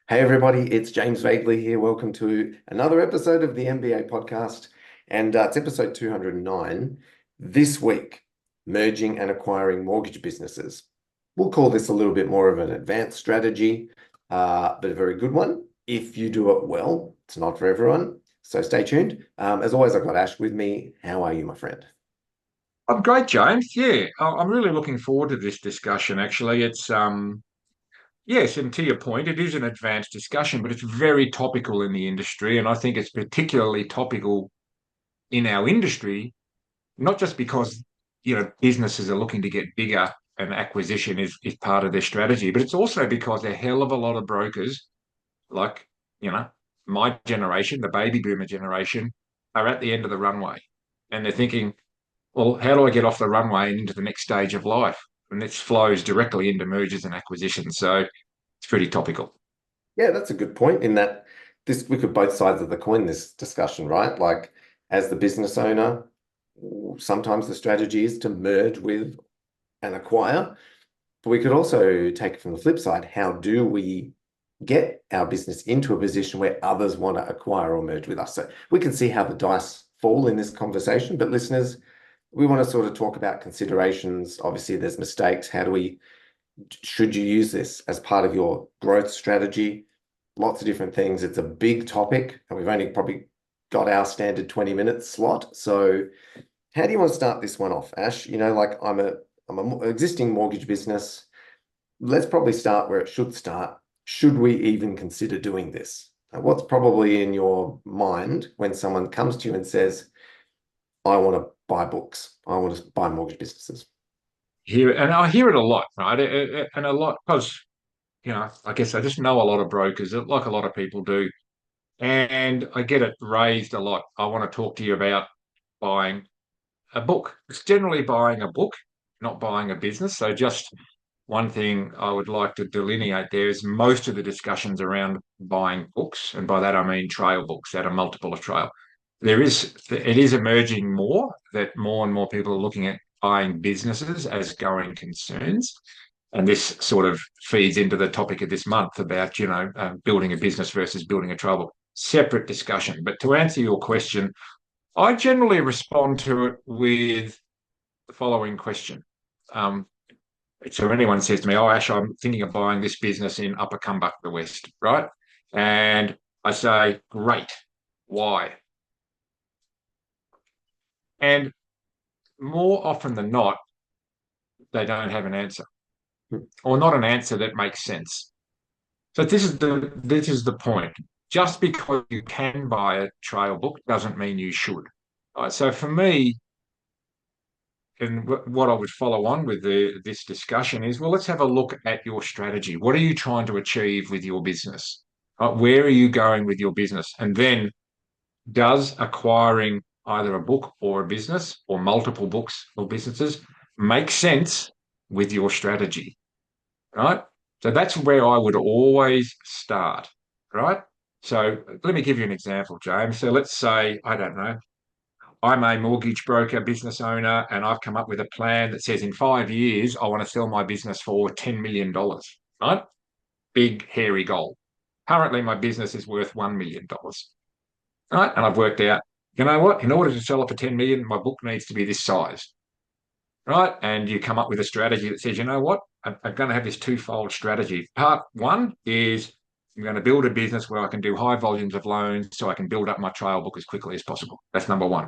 Hey everybody, it's James Vagley here. Welcome to another episode of the MBA podcast, and it's episode 209. This week, merging and acquiring mortgage businesses. We'll call this a little bit more of an advanced strategy, but a very good one. If you do it well, it's not for everyone, so stay tuned. As always, I've got Ash with me. How are you, my friend? I'm great, James. Yeah, I'm really looking forward to this discussion. Actually, yes, and to your point, it is an advanced discussion, but it's very topical in the industry, and I think it's particularly topical in our industry, not just because businesses are looking to get bigger and acquisition is part of their strategy, but it's also because a hell of a lot of brokers, like you know my generation, the baby boomer generation, are at the end of the runway, and they're thinking, well, how do I get off the runway and into the next stage of life? And this flows directly into mergers and acquisitions. So it's pretty topical. Yeah, that's a good point in that this we could both sides of the coin this discussion, right? Like as the business owner, sometimes the strategy is to merge with and acquire, but we could also take it from the flip side. How do we get our business into a position where others want to acquire or merge with us? So we can see how the dice fall in this conversation, but listeners, we want to sort of talk about considerations. Obviously, there's mistakes. Should you use this as part of your growth strategy? Lots of different things. It's a big topic, and we've only probably got our standard 20-minute slot. So how do you want to start this one off, Ash? Like I'm a existing mortgage business. Let's probably start where it should start. Should we even consider doing this? What's probably in your mind when someone comes to you and says, I want to buy books, I want to buy mortgage businesses? I hear it a lot, right? And a lot because I guess I just know a lot of brokers, like a lot of people do, and I get it raised a lot. I want to talk to you about buying a book. It's generally buying a book, not buying a business. So just one thing I would like to delineate there is most of the discussions around buying books, and by that I mean trail books that are multiple of trail. It is emerging more that more and more people are looking at buying businesses as going concerns, and this sort of feeds into the topic of this month about building a business versus building a trail book. Separate discussion, but to answer your question, I generally respond to it with the following question. Um, so anyone says to me, "Oh, Ash, I'm thinking of buying this business in Upper Cumbuk, the West," right? And I say, "Great, why?" And more often than not, they don't have an answer, or not an answer that makes sense. So this is the point. Just because you can buy a trail book doesn't mean you should. Right? So for me, and what I would follow on with this discussion is, well, let's have a look at your strategy. What are you trying to achieve with your business? Where are you going with your business? And then does acquiring either a book or a business or multiple books or businesses make sense with your strategy? Right? So that's where I would always start. Right? So let me give you an example, James. So let's say, I don't know, I'm a mortgage broker, business owner, and I've come up with a plan that says in 5 years, I want to sell my business for $10 million, right? Big, hairy goal. Currently, my business is worth $1 million, right? And I've worked out, you know what? In order to sell it for 10 million, my book needs to be this size, right? And you come up with a strategy that says, you know what? I'm going to have this twofold strategy. Part one is I'm going to build a business where I can do high volumes of loans so I can build up my trail book as quickly as possible. That's number one.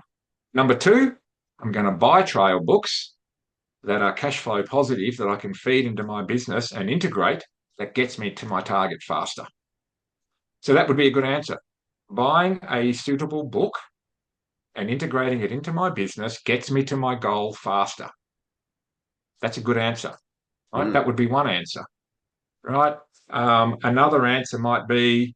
Number two, I'm going to buy trail books that are cash flow positive that I can feed into my business and integrate that gets me to my target faster. So that would be a good answer. Buying a suitable book and integrating it into my business gets me to my goal faster. That's a good answer, right? That Mm. would be one answer, right? Another answer might be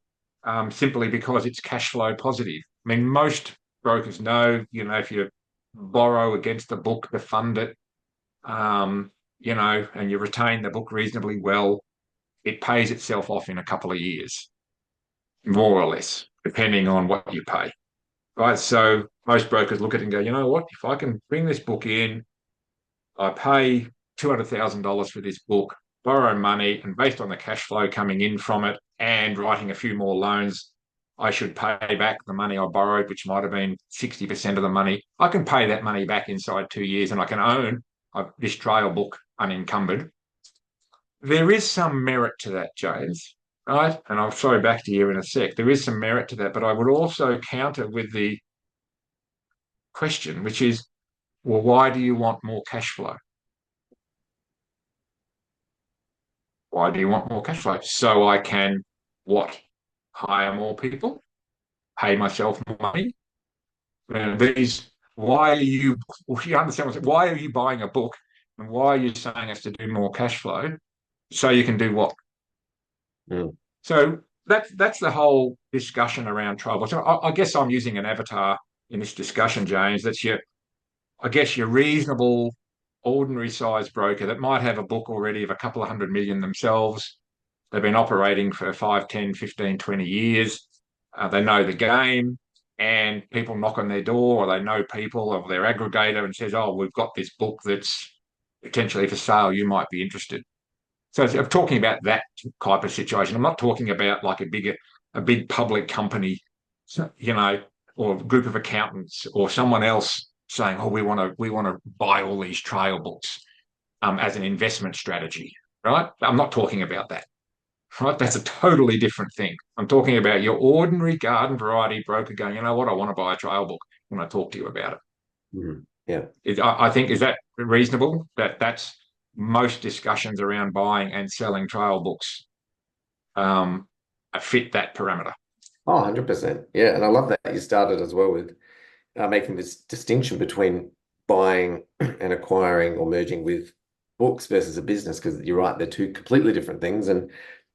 simply because it's cash flow positive. I mean, most brokers know, if you borrow against the book to fund it, and you retain the book reasonably well, it pays itself off in a couple of years, more or less, depending on what you pay. Right. So most brokers look at it and go, you know what? If I can bring this book in, I pay $200,000 for this book. borrow money, and based on the cash flow coming in from it and writing a few more loans, I should pay back the money I borrowed, which might have been 60% of the money. I can pay that money back inside 2 years and I can own this trail book unencumbered. There is some merit to that, James, right? And I'll throw back to you in a sec. There is some merit to that, but I would also counter with the question, which is, well, why do you want more cash flow? Why do you want more cash flow? So I can what? Hire more people, pay myself more money. These, why are you understand why are you buying a book and why are you saying us to do more cash flow? So you can do what? Mm. So that's the whole discussion around travel. So I guess I'm using an avatar in this discussion, James. That's your, I guess, your reasonable, ordinary sized broker that might have a book already of a couple of 100 million themselves. They've been operating for 5, 10, 15, 20 years. They know the game, and people knock on their door, or they know people, or their aggregator, and says, "Oh, we've got this book that's potentially for sale. You might be interested." So I'm talking about that type of situation. I'm not talking about like a big public company, or a group of accountants, or someone else saying, "Oh, we want to buy all these trail books as an investment strategy." Right? I'm not talking about that. Right? That's a totally different thing. I'm talking about your ordinary garden variety broker going, you know what, I want to buy a trail book when I talk to you about it. Mm. Yeah. I think, is that reasonable? That's most discussions around buying and selling trail books um, fit that parameter. Oh, 100%. Yeah. And I love that you started as well with making this distinction between buying and acquiring or merging with books versus a business, because you're right, they're two completely different things. And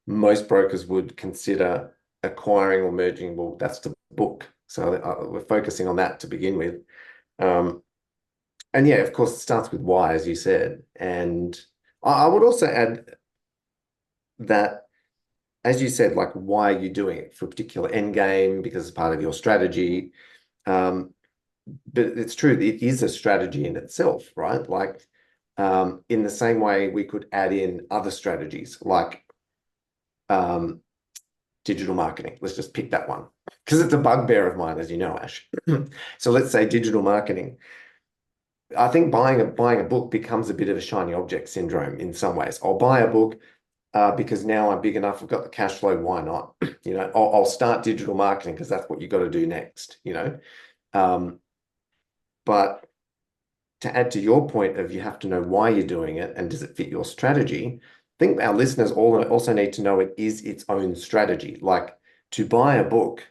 most brokers would consider acquiring or merging, well, that's the book. So we're focusing on that to begin with. Um, and yeah, of course, it starts with why, as you said. And I would also add that, as you said, like, why are you doing it? For a particular end game, because it's part of your strategy. Um, but it's true, it is a strategy in itself, right? Like, in the same way we could add in other strategies like um, digital marketing. Let's just pick that one because it's a bugbear of mine, as you know, Ash. So let's say digital marketing. I think buying a book becomes a bit of a shiny object syndrome in some ways. I'll buy a book because now I'm big enough, I've got the cash flow, why not? I'll start digital marketing because that's what you got to do next, Um, but to add to your point of, you have to know why you're doing it and does it fit your strategy. I think our listeners all also need to know it is its own strategy. Like, to buy a book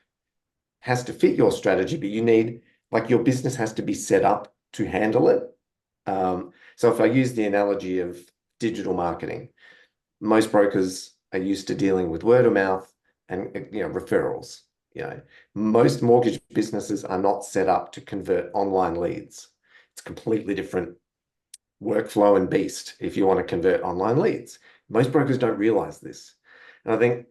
has to fit your strategy, but you need, like, your business has to be set up to handle it. So if I use the analogy of digital marketing, most brokers are used to dealing with word of mouth and referrals. Most mortgage businesses are not set up to convert online leads. It's completely different workflow and beast if you want to convert online leads. Most brokers don't realize this. And I think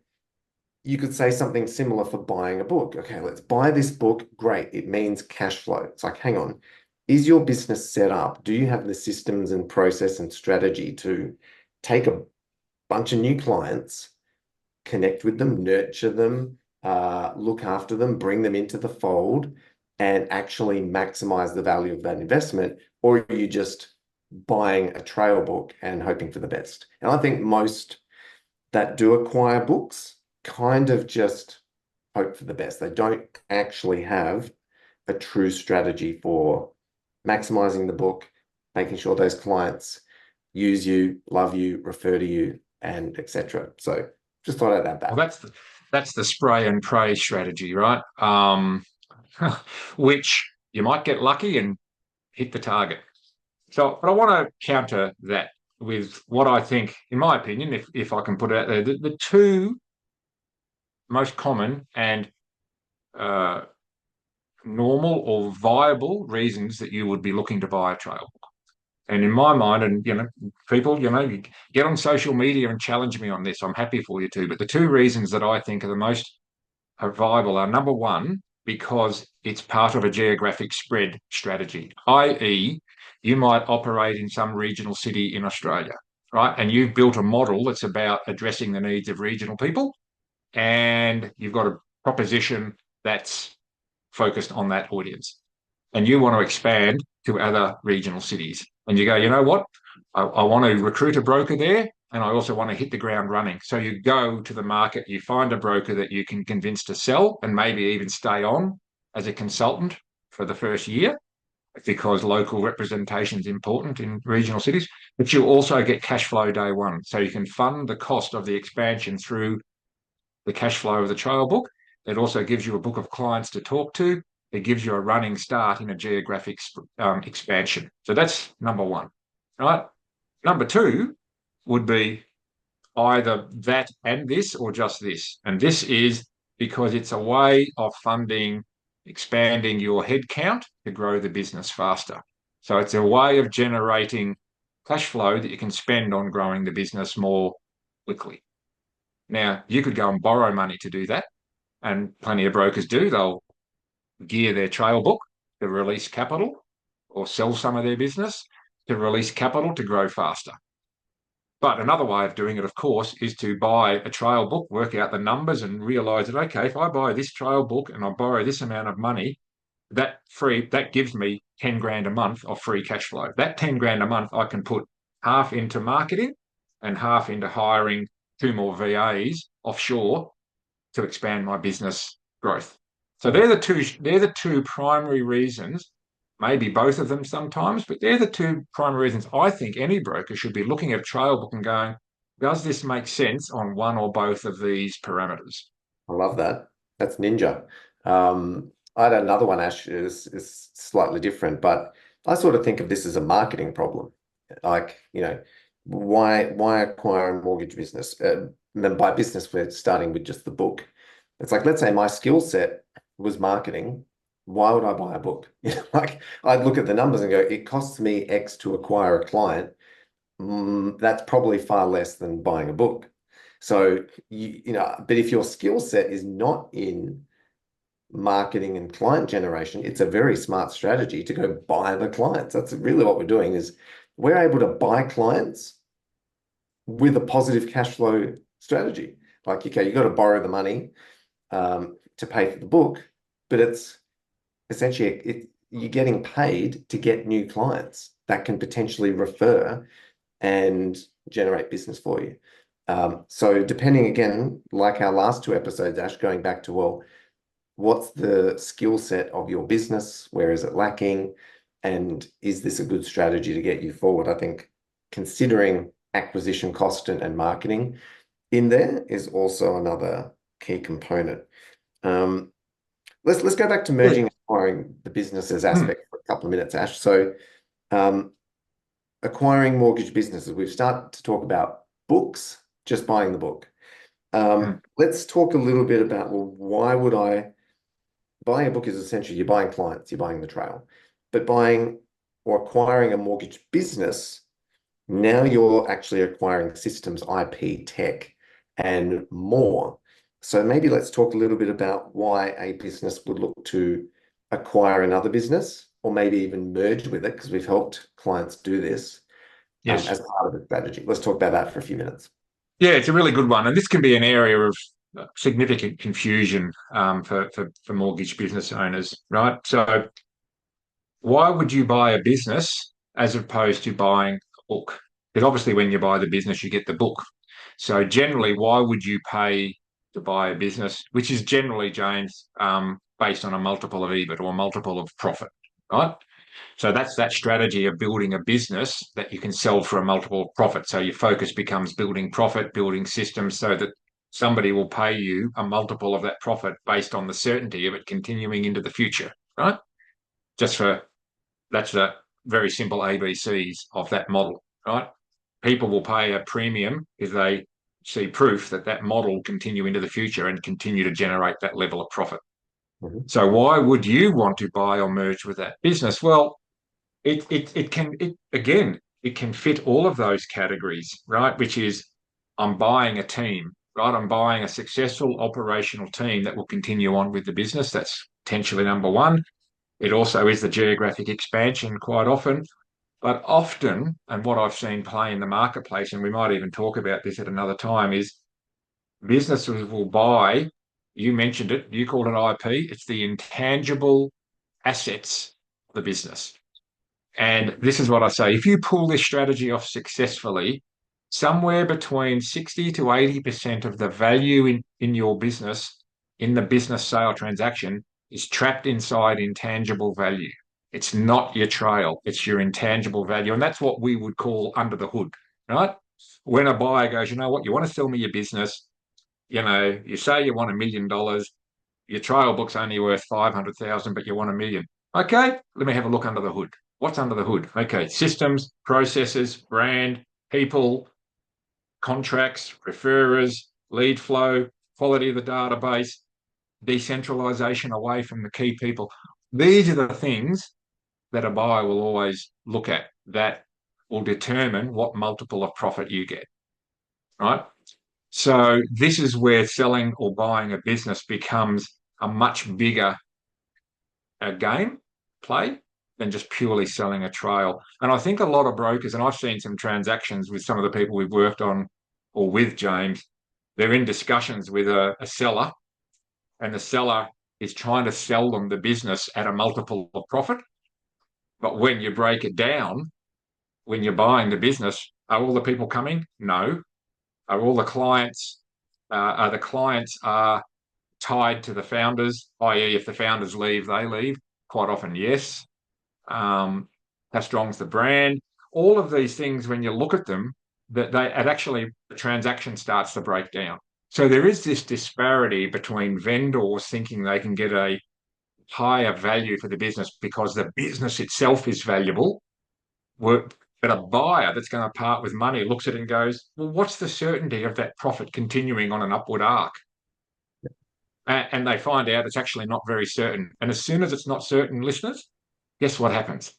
you could say something similar for buying a book. Okay, let's buy this book. Great. It means cash flow. It's like, hang on. Is your business set up? Do you have the systems and process and strategy to take a bunch of new clients, connect with them, nurture them, look after them, bring them into the fold, and actually maximize the value of that investment? Or are you just buying a trail book and hoping for the best? And I think most that do acquire books kind of just hope for the best. They don't actually have a true strategy for maximizing the book, making sure those clients use you, love you, refer to you, and etc. So just thought I'd add Well, that. that's the spray and pray strategy, right? Which you might get lucky and hit the target. So, but I want to counter that with what I think, in my opinion, if I can put it out there, the two most common and uh, normal or viable reasons that you would be looking to buy a trail book. And in my mind, and people, you get on social media and challenge me on this. I'm happy for you to. But the two reasons that I think are the most viable are, number one, because it's part of a geographic spread strategy, i.e., you might operate in some regional city in Australia, right? And you've built a model that's about addressing the needs of regional people, and you've got a proposition that's focused on that audience. And you want to expand to other regional cities. And you go, you know what? I want to recruit a broker there, and I also want to hit the ground running. So you go to the market, you find a broker that you can convince to sell and maybe even stay on as a consultant for the first year, because local representation is important in regional cities. But you also get cash flow day one. So you can fund the cost of the expansion through the cash flow of the trail book. It also gives you a book of clients to talk to. It gives you a running start in a geographic expansion. So that's number one, right? Number two would be either that and this, or just this. And this is because it's a way of funding, expanding your headcount to grow the business faster. So it's a way of generating cash flow that you can spend on growing the business more quickly. Now, you could go and borrow money to do that, and plenty of brokers do. They'll gear their trail book to release capital, or sell some of their business to release capital to grow faster. But another way of doing it, of course, is to buy a trail book, work out the numbers, and realize that, okay, if I buy this trail book and I borrow this amount of money, that gives me 10 grand a month of free cash flow. That 10 grand a month, I can put half into marketing and half into hiring 2 more VAs offshore to expand my business growth. So they're the two primary reasons, maybe both of them sometimes, but they're the two primary reasons I think any broker should be looking at a trail book and going, does this make sense on one or both of these parameters? I love that. That's ninja. I had another one, Ash, is slightly different, but I sort of think of this as a marketing problem. Like, why acquire a mortgage business? And by business, we're starting with just the book. It's like, let's say my skill set was marketing. Why would I buy a book? Like, I'd look at the numbers and go, it costs me X to acquire a client. That's probably far less than buying a book. So, but if your skill set is not in marketing and client generation, it's a very smart strategy to go buy the clients. That's really what we're doing, is we're able to buy clients with a positive cash flow strategy. Like, okay, you got to borrow the money to pay for the book, but it's essentially you're getting paid to get new clients that can potentially refer and generate business for you. So depending, again, like our last two episodes, Ash, going back to, well, what's the skill set of your business? Where is it lacking? And is this a good strategy to get you forward? I think considering acquisition cost and marketing in there is also another key component. Let's go back to merging and acquiring the businesses aspect for a couple of minutes, Ash. So acquiring mortgage businesses, we've started to talk about books, just buying the book. Let's talk a little bit about, well, why would buying a book is essentially you're buying clients, you're buying the trail, but buying or acquiring a mortgage business, now you're actually acquiring systems, IP, tech, and more. So maybe let's talk a little bit about why a business would look to acquire another business, or maybe even merge with it, because we've helped clients do this as part of the strategy. Let's talk about that for a few minutes. Yeah, it's a really good one. And this can be an area of significant confusion for mortgage business owners, right? So why would you buy a business as opposed to buying a book? Because obviously when you buy the business, you get the book. So generally, why would you pay to buy a business, which is generally, James, based on a multiple of EBIT or a multiple of profit, right? So that's that strategy of building a business that you can sell for a multiple of profit. So your focus becomes building profit, building systems so that somebody will pay you a multiple of that profit based on the certainty of it continuing into the future, right? That's the very simple ABCs of that model, right? People will pay a premium if they see proof that that model continue into the future and continue to generate that level of profit. So why would you want to buy or merge with that business? Well, it can fit all of those categories, right? Which is, I'm buying a team, right? I'm buying a successful operational team that will continue on with the business. That's potentially number one. It also is the geographic expansion quite often. But often, and what I've seen play in the marketplace, and we might even talk about this at another time, is businesses will buy, you mentioned it, you called it IP, it's the intangible assets of the business. And this is what I say, if you pull this strategy off successfully, somewhere between 60 to 80% of the value in your business, in the business sale transaction, is trapped inside intangible value. It's not your trail, it's your intangible value. And that's what we would call under the hood, right? When a buyer goes, you know what, you want to sell me your business, you say you want $1 million, your trail book's only worth 500,000, but you want $1 million. Okay, let me have a look under the hood. What's under the hood? Okay, systems, processes, brand, people, contracts, referrers, lead flow, quality of the database, decentralization away from the key people. These are the things that a buyer will always look at that will determine what multiple of profit you get, right? So this is where selling or buying a business becomes a much bigger game play than just purely selling a trail. And I think a lot of brokers, and I've seen some transactions with some of the people we've worked on or with James, they're in discussions with a seller, and the seller is trying to sell them the business at a multiple of profit. But when you break it down, when you're buying the business, are all the people coming? No. Are all the clients, are the clients tied to the founders, i.e. if the founders leave, they leave? Quite often, yes. How strong's the brand? All of these things, when you look at them, the transaction starts to break down. So there is this disparity between vendors thinking they can get a higher value for the business because the business itself is valuable. But a buyer that's going to part with money looks at it and goes, well, what's the certainty of that profit continuing on an upward arc? And they find out it's actually not very certain. And as soon as it's not certain, listeners, guess what happens?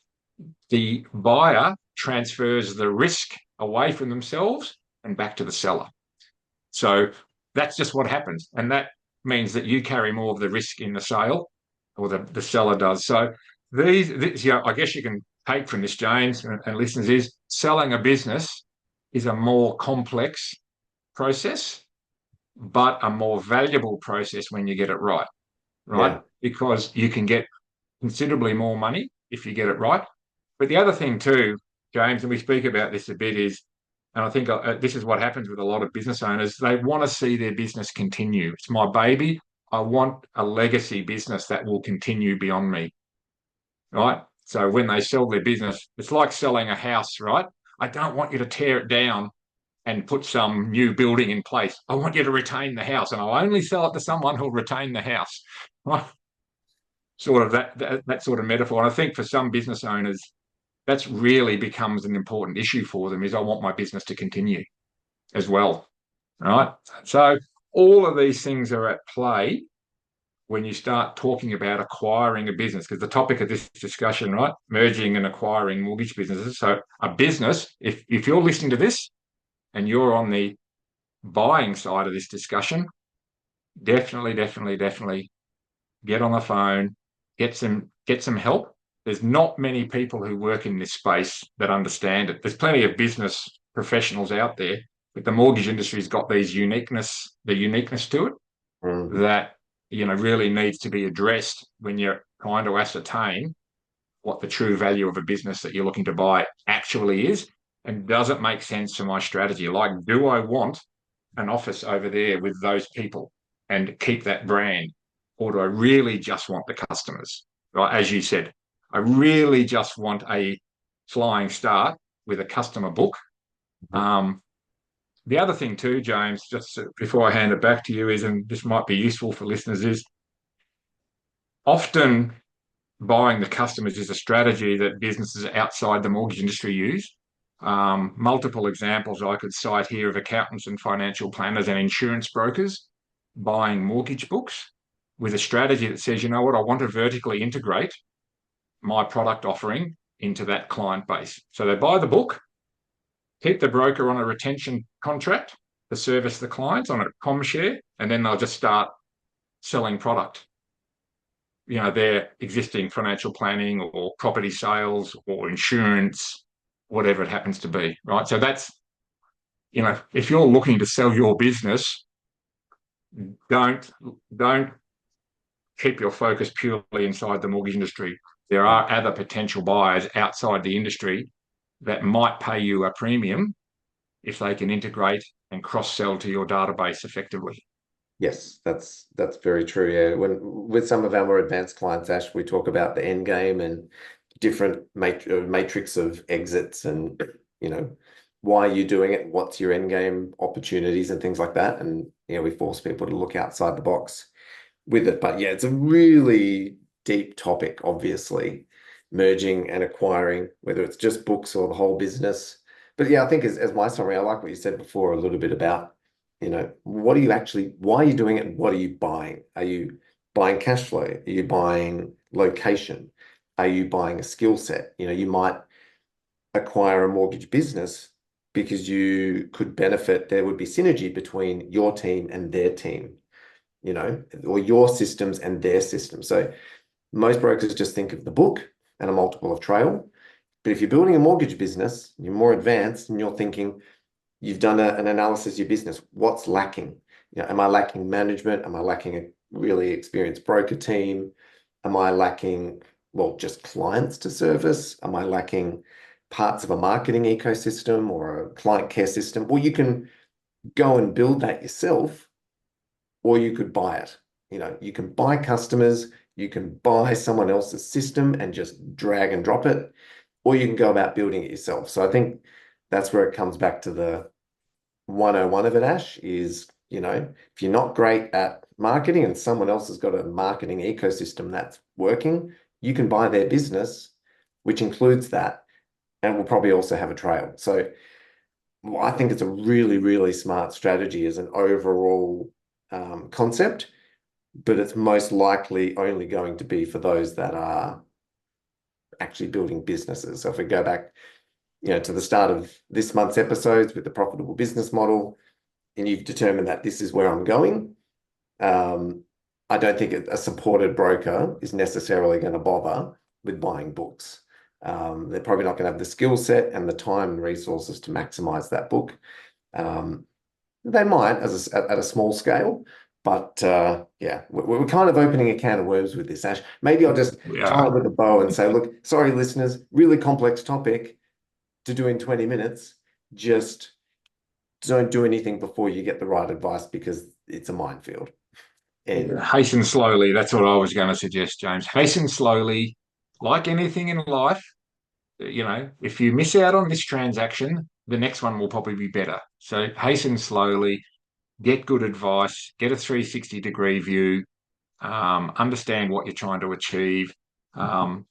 The buyer transfers the risk away from themselves and back to the seller. So that's just what happens. And that means that you carry more of the risk in the sale, or the seller does. So I guess you can take from this, James, and listeners, is selling a business is a more complex process, but a more valuable process when you get it right, right? Yeah. Because you can get considerably more money if you get it right. But the other thing too, James, and we speak about this a bit, is, and I think this is what happens with a lot of business owners, they want to see their business continue. It's my baby. I want a legacy business that will continue beyond me, right? So when they sell their business, it's like selling a house, right? I don't want you to tear it down and put some new building in place. I want you to retain the house, and I'll only sell it to someone who'll retain the house. Right? Sort of that sort of metaphor. And I think for some business owners, that's really becomes an important issue for them, is I want my business to continue as well. Right. So all of these things are at play when you start talking about acquiring a business, because the topic of this discussion, right, merging and acquiring mortgage businesses. So a business, if you're listening to this and you're on the buying side of this discussion, definitely get on the phone, get some help. There's not many people who work in this space that understand it. There's plenty of business professionals out there, but the mortgage industry's got the uniqueness to it that really needs to be addressed when you're trying to ascertain what the true value of a business that you're looking to buy actually is, and does it make sense for my strategy? Like, do I want an office over there with those people and keep that brand? Or do I really just want the customers? Right, as you said, I really just want a flying start with a customer book. The other thing too, James, just before I hand it back to you, is, and this might be useful for listeners, is often buying the customers is a strategy that businesses outside the mortgage industry use. Multiple examples I could cite here of accountants and financial planners and insurance brokers buying mortgage books with a strategy that says, you know what, I want to vertically integrate my product offering into that client base. So they buy the book, keep the broker on a retention contract to service the clients on a comm share, and then they'll just start selling product. Their existing financial planning or property sales or insurance whatever it happens to be, right? So that's, if you're looking to sell your business, don't don't keep your focus purely inside the mortgage industry. There Yeah. are other potential buyers outside the industry that might pay you a premium if they can integrate and cross-sell to your database effectively. Yes, that's very true. Yeah, when with some of our more advanced clients, Ash, we talk about the end game and different matrix of exits, and why are you doing it? What's your end game opportunities and things like that? And we force people to look outside the box with it. But yeah, it's a really deep topic, obviously, merging and acquiring, whether it's just books or the whole business. But yeah, I think as my summary, I like what you said before a little bit about, what are you actually, why are you doing it? And what are you buying? Are you buying cash flow? Are you buying location? Are you buying a skill set? You might acquire a mortgage business because you could benefit, there would be synergy between your team and their team, or your systems and their systems. So most brokers just think of the book and a multiple of trail. But if you're building a mortgage business, you're more advanced and you're thinking, you've done an analysis of your business. What's lacking? Am I lacking management? Am I lacking a really experienced broker team? Am I lacking, well, just clients to service? Am I lacking parts of a marketing ecosystem or a client care system? Well, you can go and build that yourself, or you could buy it. You can buy customers, you can buy someone else's system and just drag and drop it, or you can go about building it yourself. So I think that's where it comes back to the 101 of it, Ash, is, if you're not great at marketing and someone else has got a marketing ecosystem that's working, you can buy their business, which includes that, and will probably also have a trail. So I think it's a really, really smart strategy as an overall concept, but it's most likely only going to be for those that are actually building businesses. So if we go back, to the start of this month's episodes with the profitable business model, and you've determined that this is where I'm going, I don't think a supported broker is necessarily going to bother with buying books. They're probably not going to have the skill set and the time and resources to maximize that book. They might at a small scale, but yeah, we're kind of opening a can of worms with this, Ash. Maybe I'll just tie it with a bow and say, look, sorry, listeners, really complex topic to do in 20 minutes. Just don't do anything before you get the right advice, because it's a minefield. And Hasten slowly. That's what I was going to suggest, James. Hasten slowly. Like anything in life, if you miss out on this transaction, the next one will probably be better. So hasten slowly, get good advice, get a 360-degree view, understand what you're trying to achieve. And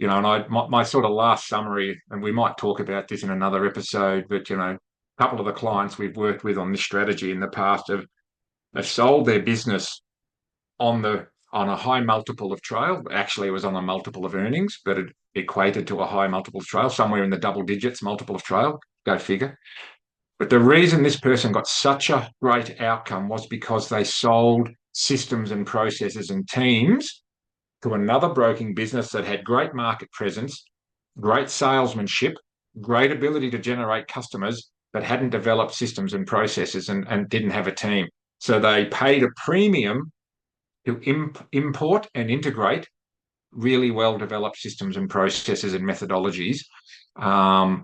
my sort of last summary, and we might talk about this in another episode, but a couple of the clients we've worked with on this strategy in the past have sold their business on a high multiple of trail. Actually, it was on a multiple of earnings, but it equated to a high multiple of trail, somewhere in the double digits multiple of trail. Go figure. But the reason this person got such a great outcome was because they sold systems and processes and teams to another broking business that had great market presence, great salesmanship, great ability to generate customers, but hadn't developed systems and processes and didn't have a team. So they paid a premium to import and integrate really well developed systems and processes and methodologies,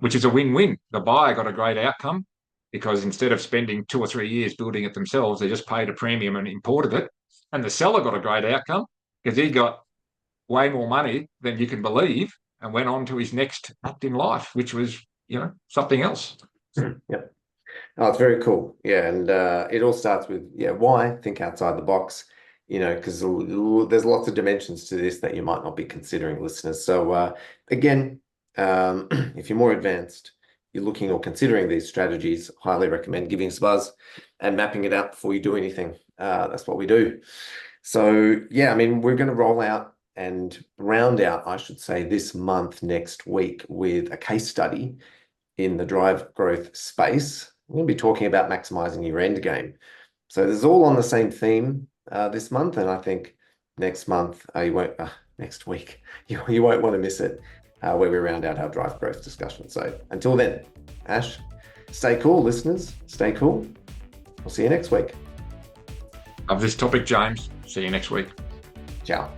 which is a win-win. The buyer got a great outcome because instead of spending 2 or 3 years building it themselves, they just paid a premium and imported it. And the seller got a great outcome because he got way more money than you can believe and went on to his next act in life, which was, something else. yeah. Oh, it's very cool. Yeah. And it all starts with, why? Think outside the box, because there's lots of dimensions to this that you might not be considering, listeners. So again, if you're more advanced, you're looking or considering these strategies, highly recommend giving us a buzz and mapping it out before you do anything. That's what we do. So yeah, I mean, we're going to roll out and round out, I should say, this month, next week, with a case study in the drive growth space. We're going to be talking about maximizing your end game. So this is all on the same theme this month, and I think next month, next week, you won't want to miss it. where we round out our drive growth discussion. So until then, Ash, stay cool, listeners. Stay cool. We'll see you next week. Of this topic, James. See you next week. Ciao.